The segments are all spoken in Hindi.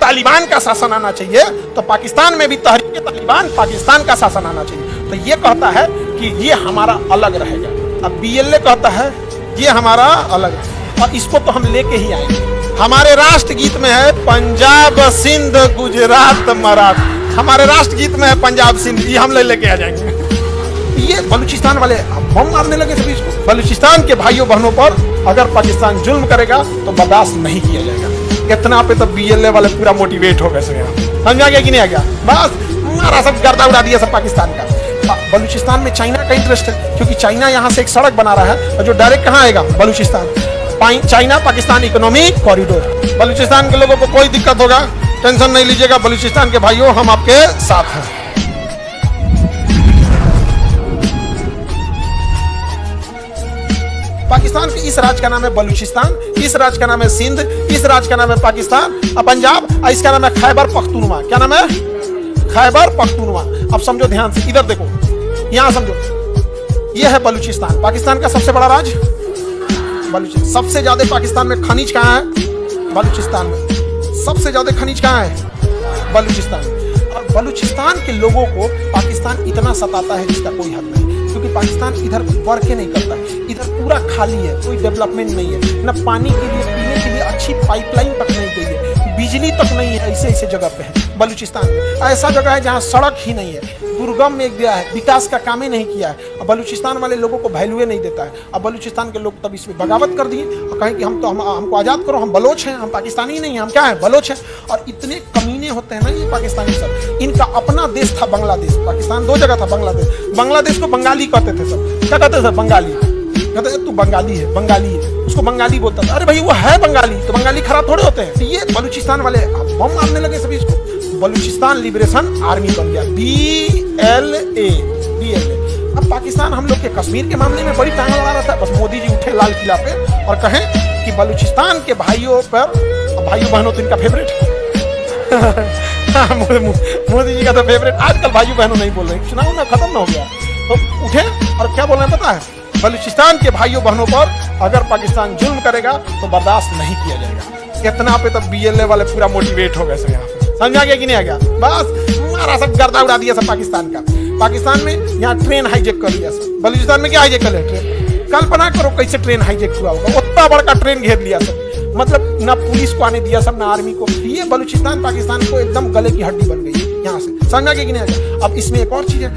तालिबान का शासन आना चाहिए तो पाकिस्तान में भी तहरीक तालिबान पाकिस्तान का शासन आना चाहिए। तो ये कहता है कि ये हमारा अलग रहेगा। अब बीएलए कहता है ये हमारा अलग है, और इसको तो हम लेके ही आएंगे। हमारे राष्ट्रगीत में है पंजाब सिंध गुजरात मराठा, हमारे राष्ट्रगीत में है पंजाब सिंध, ये हम लेके आ जाएंगे। ये बलूचिस्तान वाले बम मारने लगे सभी इसको। बलूचिस्तान के भाइयों बहनों पर अगर पाकिस्तान जुल्म करेगा तो बर्दाश्त नहीं किया जाएगा। इतना पे तो बीएलए वाले पूरा मोटिवेट हो गए, समझा गया कि नहीं आ गया? बस मारा सब गर्दा उड़ा दिया सब पाकिस्तान का। बलूचिस्तान में चाइना का इंटरेस्ट है, क्योंकि चाइना यहाँ से एक सड़क बना रहा है और जो डायरेक्ट कहाँ आएगा, Balochistan. China Pakistan economic corridor. Balochistan के लोगों को कोई दिक्कत होगा, टेंशन नहीं लीजिएगा, बलूचिस्तान के भाइयों हम आपके साथ हैं। पाकिस्तान के इस राज्य का नाम है बलूचिस्तान, इस राज्य का नाम है सिंध, इस राज्य का नाम है पाकिस्तान, पंजाब, इसका नाम है खैबर पख्तूनवा। क्या नाम है? खैबर पख्तूनवा। अब समझो ध्यान से, इधर देखो, यहां समझो, यह है बलूचिस्तान, पाकिस्तान का सबसे बड़ा राज्य बलूचिस्तान। सबसे ज्यादा पाकिस्तान में खनिज कहाँ है? बलूचिस्तान में। सबसे ज्यादा खनिज कहाँ है? बलूचिस्तान में। और बलूचिस्तान के लोगों को पाकिस्तान इतना सताता है जिसका कोई हद नहीं, क्योंकि पाकिस्तान इधर वर्क नहीं करता, इधर पूरा खाली है, कोई डेवलपमेंट नहीं है, न पानी के लिए पीने के लिए अच्छी पाइपलाइन तक नहीं गई है, बिजली तक नहीं है। ऐसे ऐसे जगह पे है बलूचिस्तान में। ऐसा जगह है जहाँ सड़क ही नहीं है, दुर्गम में गया है, विकास का काम ही नहीं किया है। अब बलूचिस्तान वाले लोगों को वैल्यू नहीं देता है। अब बलूचिस्तान के लोग तब इसमें बगावत कर दिए और कहें कि हमको आज़ाद करो, हम बलोच हैं, हम पाकिस्तानी नहीं हैं, हम क्या हैं, बलोच हैं। और इतने कमीने होते हैं ना ये पाकिस्तानी सब। इनका अपना देश था बांग्लादेश, पाकिस्तान दो जगह था। बांग्लादेश को बंगाली कहते थे सब। क्या कहते थे? बंगाली। कहते तू बंगाली है, बंगाली है, उसको बंगाली बोलता था। अरे भाई वो है बंगाली, तो बंगाली खराब थोड़े होते हैं। ये बलूचिस्तान वाले बम मारने लगे सभी इसको। बलूचिस्तान लिबरेशन आर्मी बन गया, BLA। अब पाकिस्तान हम लोग के कश्मीर के मामले में बड़ी टांग लगा रहा था। बस मोदी जी उठे लाल किला पे और कहें कि बलूचिस्तान के भाइयों पर, भाइयों बहनों तो इनका फेवरेट मोदी जी का तो फेवरेट। आजकल भाइयों बहनों नहीं बोल रहे, चुनाव ना खत्म ना हो गया तो उठे और क्या बोल रहे हैं पता है? बलूचिस्तान के भाइयों बहनों पर अगर पाकिस्तान जुल्म करेगा तो बर्दाश्त नहीं किया जाएगा। इतना पे तो बीएलए वाले पूरा मोटिवेट हो गए सब यहाँ पे। समझा गया कि नहीं आ गया? बस मारा सब गर्दा उड़ा दिया सब पाकिस्तान का। पाकिस्तान में यहाँ ट्रेन हाईजेक कर लिया सब। बलूचिस्तान में क्या हाईजेक कर लिया? ट्रेन। कल्पना करो कैसे ट्रेन हाईजेक हुआ होगा। उतना बड़का ट्रेन घेर लिया सब, मतलब ना पुलिस को आने दिया सब, ना आर्मी को। ये बलूचिस्तान पाकिस्तान को एकदम गले की हड्डी बन गई यहाँ से। समझा गया कि नहीं आ गया? अब इसमें एक और चीज है,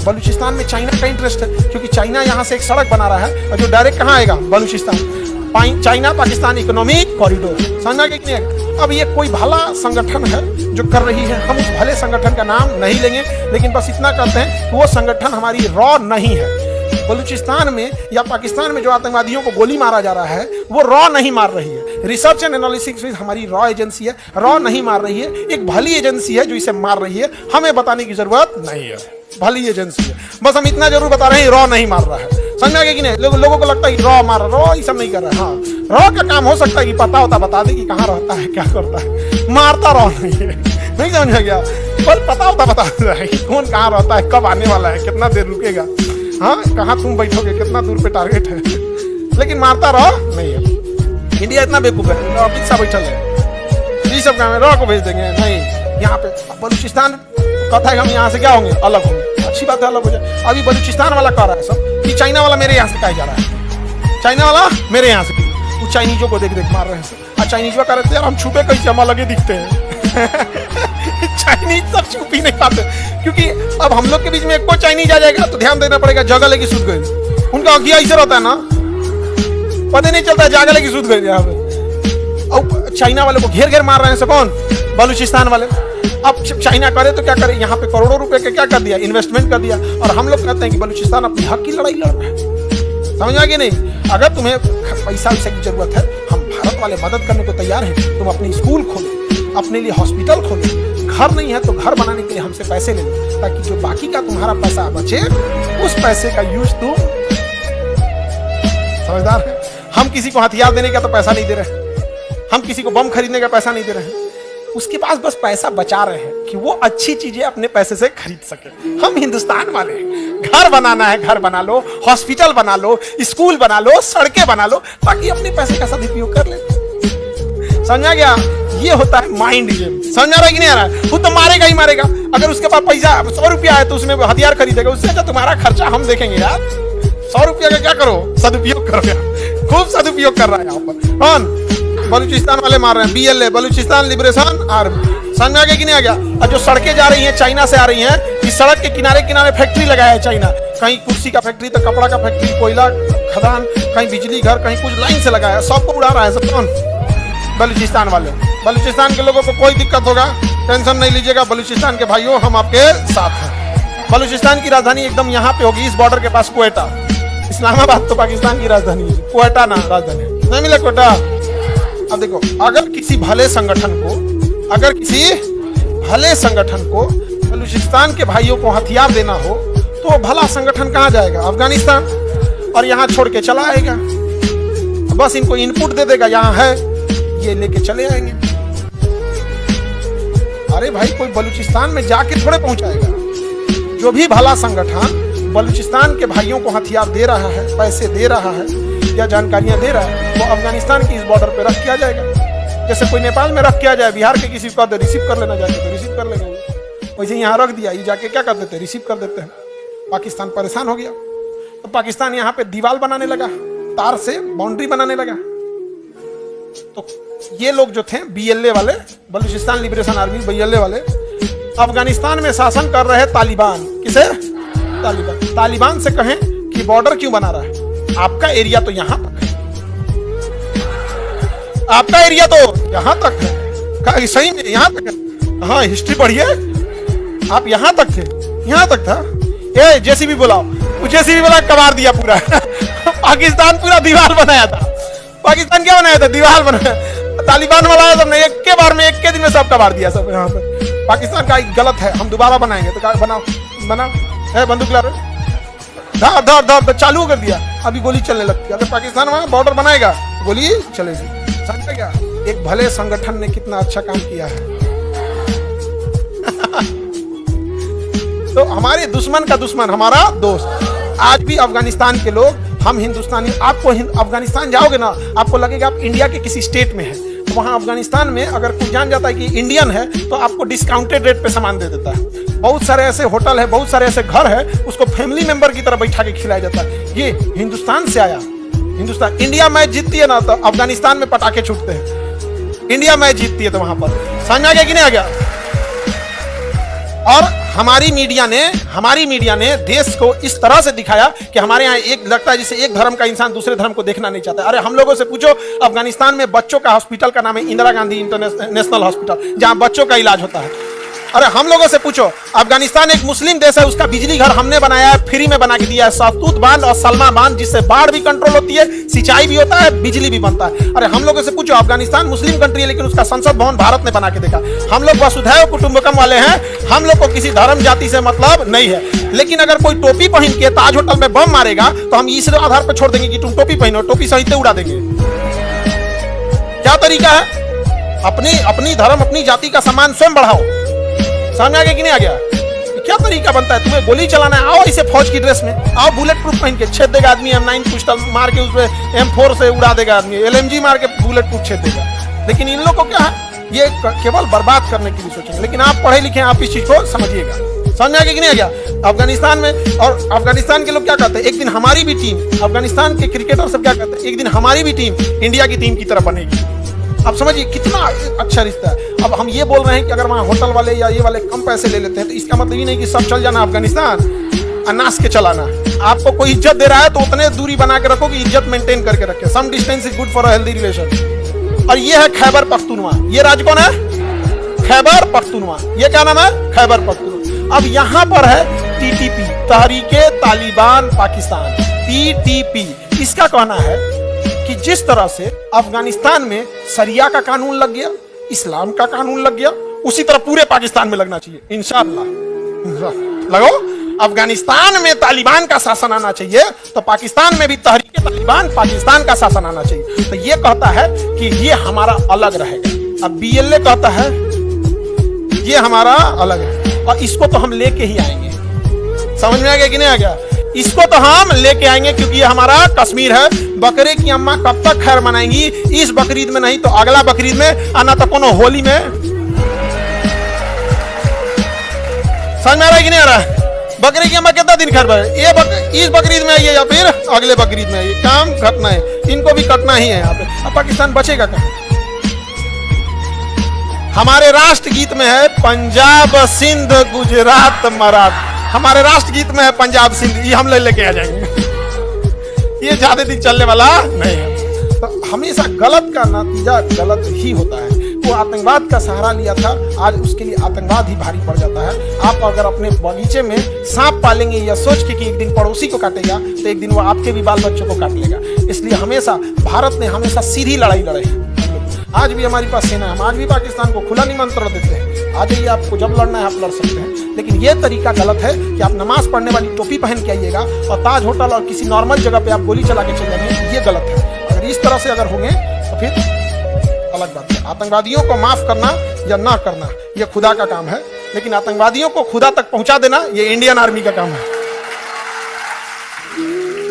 बलूचिस्तान में चाइना का इंटरेस्ट है, क्योंकि चाइना यहाँ से एक सड़क बना रहा है और जो डायरेक्ट कहाँ आएगा, Balochistan. China Pakistan economic corridor. समझा गया कि नहीं? अब ये कोई भला संगठन है जो कर रही है, हम उस भले संगठन का नाम नहीं लेंगे, लेकिन बस इतना कहते हैं कि वो संगठन हमारी रॉ नहीं है। बलूचिस्तान में या पाकिस्तान में जो आतंकवादियों को गोली मारा जा रहा है वो रॉ नहीं मार रही है। रिसर्च एंड एनालिसिस हमारी रॉ एजेंसी है, रॉ नहीं मार रही है। एक भली एजेंसी है जो इसे मार रही है, हमें बताने की जरूरत नहीं है। भली एजेंसी है, बस हम इतना जरूर बता रहे हैं रॉ नहीं मार रहा है। समझ गया कि नहीं? लोगों को लगता है रॉ मार रहा, रॉ ये सब नहीं कर रहा है। हाँ, रॉ का काम हो सकता है कि पता होता बता दे कि कहाँ रहता है, क्या करता है, मारता रॉ नहीं है। नहीं समझा गया? पर पता होता बता दे रहा है कि कौन कहाँ रहता है, कब आने वाला है, कितना देर रुकेगा, हाँ कहाँ तुम बैठोगे, कितना दूर पे टारगेट है, लेकिन मारता रॉ नहीं है। इंडिया इतना बेवकूफ है, अमित शाह बैठल है, ये सब काम है, रॉ को भेज देंगे नहीं। यहाँ पे बलूचिस्तान कहता है हम यहाँ से क्या होंगे, अलग होंगे। अच्छी बात है, अलग हो जाए। अभी बलूचिस्तान वाला कह रहा है सब कि चाइना वाला मेरे यहाँ से कहा जा रहा है, चाइना वाला मेरे यहाँ से। वो चाइनीजों को देख देख मार रहे हैं। और चाइनीजों कह रहे थे यार हम छुपे कैसे, हम अलग ही दिखते हैं। चाइनीज सब छुप ही नहीं पाते, क्योंकि अब हम लोग के बीच में एक को चाइनीज आ जाएगा तो ध्यान देना पड़ेगा, जगह लेके सूद गए। उनका अखिया ऐसे रहता है ना, पता नहीं चलता, जगह लेके सूद गए यहाँ पे। अब चाइना वाले को घेर घेर मार रहे हैं सब। कौन? बलूचिस्तान वाले। अब चाइना करे तो क्या करे, यहाँ पे करोड़ों रुपए के क्या कर दिया, इन्वेस्टमेंट कर दिया। और हम लोग कहते हैं कि बलूचिस्तान अपनी हक की लड़ाई लड़ रहा है। समझा कि नहीं? अगर तुम्हें पैसा वैसा की जरूरत है, हम भारत वाले मदद करने को तैयार हैं। तुम अपनी स्कूल खोलो, अपने लिए हॉस्पिटल खोलो। घर नहीं है तो घर बनाने के लिए हमसे पैसे ले लो, ताकि जो बाकी का तुम्हारा पैसा बचे उस पैसे का यूज तुम। समझदार है? हम किसी को हथियार देने का तो पैसा नहीं दे रहे, हम किसी को बम खरीदने का पैसा नहीं दे रहे हैं। उसके पास बस पैसा बचा रहे हैं कि वो अच्छी चीजें अपने पैसे से खरीद सके। हम हिंदुस्तान वाले हैं, घर बनाना है घर बना लो, हॉस्पिटल बना लो, स्कूल बना लो, सड़कें बना लो, ताकि अपने पैसे का सदुपयोग कर ले। समझा गया? ये होता है माइंड गेम। समझ आ रहा है कि नहीं आ रहा है? वो तो मारेगा ही मारेगा। अगर उसके पास पैसा 100 रुपया है तो उसमें हथियार खरीदेगा। उससे अच्छा तुम्हारा खर्चा हम देखेंगे यार। 100 रुपया का क्या करो, सदुपयोग करो यार। खूब सदुपयोग कर रहा है यहाँ पर। कौन? बलूचिस्तान वाले मार रहे हैं। BLA, Balochistan liberation army. समझ में आ गया कि नहीं आ गया? और जो सड़कें जा रही हैं चाइना से आ रही हैं, इस सड़क के किनारे किनारे फैक्ट्री लगाया है चाइना। कहीं कुर्सी का फैक्ट्री, तो कपड़ा का फैक्ट्री, कोयला खदान, कहीं बिजली घर, कहीं कुछ लाइन से लगाया है। सबको उड़ा रहा है सब। कौन? बलूचिस्तान वाले। बलूचिस्तान के लोगों को कोई दिक्कत होगा, टेंशन नहीं लीजिएगा। बलूचिस्तान के भाइयों, हम आपके साथ हैं। बलूचिस्तान की राजधानी एकदम यहाँ पे होगी, इस बॉर्डर के पास, क्वेटा। इस्लामाबाद तो पाकिस्तान की राजधानी है, क्वेटा ना राजधानी नहीं मिला क्वेटा। अब देखो, अगर किसी भले संगठन को बलूचिस्तान के भाइयों को हथियार देना हो तो भला संगठन कहाँ जाएगा? अफगानिस्तान। और यहाँ छोड़ के चला आएगा, बस इनको इनपुट दे देगा, यहाँ है, ये लेके चले आएंगे। अरे भाई, कोई बलूचिस्तान में जाके थोड़े पहुंचाएगा। जो भी भला संगठन बलूचिस्तान के भाइयों को हथियार दे रहा है, पैसे दे रहा है या जानकारियां दे रहा है, वो अफगानिस्तान की इस बॉर्डर पे रख किया जाएगा। जैसे कोई नेपाल में रख किया जाए, बिहार के किसी को रिसीव कर लेना, जाके तो रिसीव कर लेगा। वैसे यहाँ रख दिया, ये जाके क्या कर देते हैं? रिसीव कर देते हैं। पाकिस्तान परेशान हो गया, तो पाकिस्तान यहाँ पे दीवार बनाने लगा, तार से बाउंड्री बनाने लगा। तो ये लोग जो थे BLA वाले, बलूचिस्तान लिबरेशन आर्मी, BLA वाले, अफगानिस्तान में शासन कर रहे तालिबान। किसे? तालिबान से कहें कि बॉर्डर क्यों बना रहा है? आपका एरिया तो यहां तक है, आपका एरिया तो यहां तक है। सही में यहां तक है? हाँ, हिस्ट्री पढ़िए। आप यहां तक थे, यहां तक था। ए JCB बुलाओ, JCB बुला कबाड़ दिया पूरा। पाकिस्तान पूरा दीवार बनाया था। पाकिस्तान क्या बनाया था? दीवार बनाया। तालिबान वाला है सबने, एक के बार में, एक के दिन में सब कबाड़ दिया सब। यहाँ पे पाकिस्तान का गलत है, हम दोबारा बनाएंगे। तो बनाओ है, बंदूक ला रहे, धर चालू कर दिया। अभी गोली चलने लगती है। अगर पाकिस्तान वहां बॉर्डर बनाएगा, गोली चलेगी। समझ क्या? एक भले संगठन ने कितना अच्छा काम किया है। तो हमारे दुश्मन का दुश्मन हमारा दोस्त। आज भी अफगानिस्तान के लोग, हम हिंदुस्तानी, आपको अफगानिस्तान जाओगे ना, आपको लगेगा आप इंडिया के किसी स्टेट में है। तो वहाँ अफगानिस्तान में अगर कोई जान जाता है कि इंडियन है, तो आपको डिस्काउंटेड रेट पे सामान दे देता है। बहुत सारे ऐसे होटल है, बहुत सारे ऐसे घर है, उसको फैमिली मेंबर की तरह बैठा के खिलाया जाता है। ये हिंदुस्तान से आया। हिंदुस्तान, इंडिया मैच जीतती है ना, तो अफगानिस्तान में पटाखे छूटते हैं। इंडिया मैच जीतती है तो वहां पर। समझ आ गया कि नहीं आ गया? और हमारी मीडिया ने देश को इस तरह से दिखाया कि हमारे यहाँ एक लगता है जैसे एक धर्म का इंसान दूसरे धर्म को देखना नहीं चाहता। अरे हम लोगों से पूछो, अफगानिस्तान में बच्चों का हॉस्पिटल का नाम है इंदिरा गांधी इंटरनेशनल हॉस्पिटल, जहां बच्चों का इलाज होता है। अरे हम लोगों से पूछो, अफगानिस्तान एक मुस्लिम देश है, उसका बिजली घर हमने बनाया है, फ्री में बना के दिया है, सहतूत बांध और सलमा बांध, जिससे बाढ़ भी कंट्रोल होती है, सिंचाई भी होता है, बिजली भी बनता है। अरे हम लोगों से पूछो, अफगानिस्तान मुस्लिम कंट्री है, लेकिन उसका संसद भवन भारत ने बना के देखा। हम लोग वसुधैव कुटुंबकम वाले हैं, हम लोग को किसी धर्म जाति से मतलब नहीं है। लेकिन अगर कोई टोपी पहन के ताज होटल में बम मारेगा, तो हम इस आधार पर छोड़ देंगे कि तुम टोपी पहनो, टोपी सहित उड़ा देंगे। क्या तरीका है? अपनी धर्म, अपनी जाति का सम्मान स्वयं बढ़ाओ। समझ आ गया कि नहीं आ गया? क्या तरीका बनता है? तुम्हें गोली चलाना है, आओ इसे फौज की ड्रेस में, आओ बुलेट प्रूफ पहन के, छेद देगा आदमी। M9 पिस्टल मार के उसमें M4 से उड़ा देगा आदमी, LMG मार के बुलेट प्रूफ छेद देगा। लेकिन इन लोगों को क्या है? ये केवल बर्बाद करने के लिए सोचेंगे। लेकिन आप पढ़े लिखे, आप इस चीज को समझिएगा। समझ आ गया कि नहीं आ गया? अफगानिस्तान में, और अफगानिस्तान के लोग क्या कहते हैं? एक दिन हमारी भी टीम, अफगानिस्तान के क्रिकेटर सब क्या कहते हैं? एक दिन हमारी भी टीम इंडिया की टीम की तरह बनेगी। अब समझिए कितना अच्छा रिश्ता है। अब हम ये बोल रहे हैं कि अगर वहाँ होटल वाले या ये वाले कम पैसे ले लेते हैं, तो इसका मतलब ये नहीं कि सब चल जाना अफगानिस्तान, अनास के चलाना। आपको कोई इज्जत दे रहा है तो उतने दूरी बना के रखो कि इज्जत मेंटेन करके रखे। Some distance is good for a healthy relation. और ये है खैबर पख्तूनवा। ये राज्य कौन है? खैबर पख्तूनवा। ये क्या नाम है? खैबर पख्तूनवा। अब यहाँ पर है TTP, तहरीके तालिबान पाकिस्तान, TTP। इसका कहना है कि जिस तरह से अफगानिस्तान में शरिया का कानून लग गया, इस्लाम का कानून लग गया, उसी तरह पूरे पाकिस्तान में लगना चाहिए। इंशाअल्लाह लगो। अफगानिस्तान में तालिबान का शासन आना चाहिए, तो पाकिस्तान में भी तहरीके तालिबान पाकिस्तान का शासन आना चाहिए। तो ये कहता है कि ये हमारा अलग रहेगा। अब BLA कहता है ये हमारा अलग है, और इसको तो हम लेके ही आएंगे। समझ में आ गया कि नहीं आ गया? इसको तो हम लेके आएंगे क्योंकि ये हमारा कश्मीर है। बकरे की अम्मा कब तक खैर मनाएंगी, इस बकरीद में नहीं तो अगला बकरीद में, आना तो कोनो होली में। समझ में आ रहा है कि नहीं आ रहा है? बकरे की अम्मा कितना दिन खैर ये इस बकरीद में आइए या फिर अगले बकरीद में आइए, काम कटना है, इनको भी कटना ही है यहाँ पे। अब पाकिस्तान बचेगा कहाँ? हमारे राष्ट्रगीत में है पंजाब सिंध गुजरात मराठा, हमारे राष्ट्रगीत में है पंजाब सिंध, ये हम लेके आ जाएंगे। ये ज्यादा दिन चलने वाला नहीं है। तो हमेशा गलत का नतीजा गलत ही होता है। वो आतंकवाद का सहारा लिया था, आज उसके लिए आतंकवाद ही भारी पड़ जाता है। आप अगर अपने बगीचे में सांप पालेंगे या सोच के कि एक दिन पड़ोसी को काटेगा तो एक दिन वो आपके भी बाल बच्चों को काट लेगा। इसलिए हमेशा भारत ने हमेशा सीधी लड़ाई लड़े है। आज भी हमारे पास सेना है, हम आज भी पाकिस्तान को खुला निमंत्रण देते हैं, आ जाइए, आपको जब लड़ना है आप लड़ सकते हैं। लेकिन ये तरीका गलत है कि आप नमाज पढ़ने वाली टोपी पहन के आइएगा और ताज होटल और किसी नॉर्मल जगह पे आप गोली चला के चले जाएंगे, ये गलत है। अगर इस तरह से अगर होंगे तो फिर अलग बात है। आतंकवादियों को माफ करना या ना करना ये खुदा का काम है, लेकिन आतंकवादियों को खुदा तक पहुंचा देना ये इंडियन आर्मी का काम है।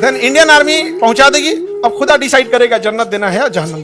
देन इंडियन आर्मी पहुंचा देगी, अब खुदा डिसाइड करेगा जन्नत देना है या जहन्नम देना।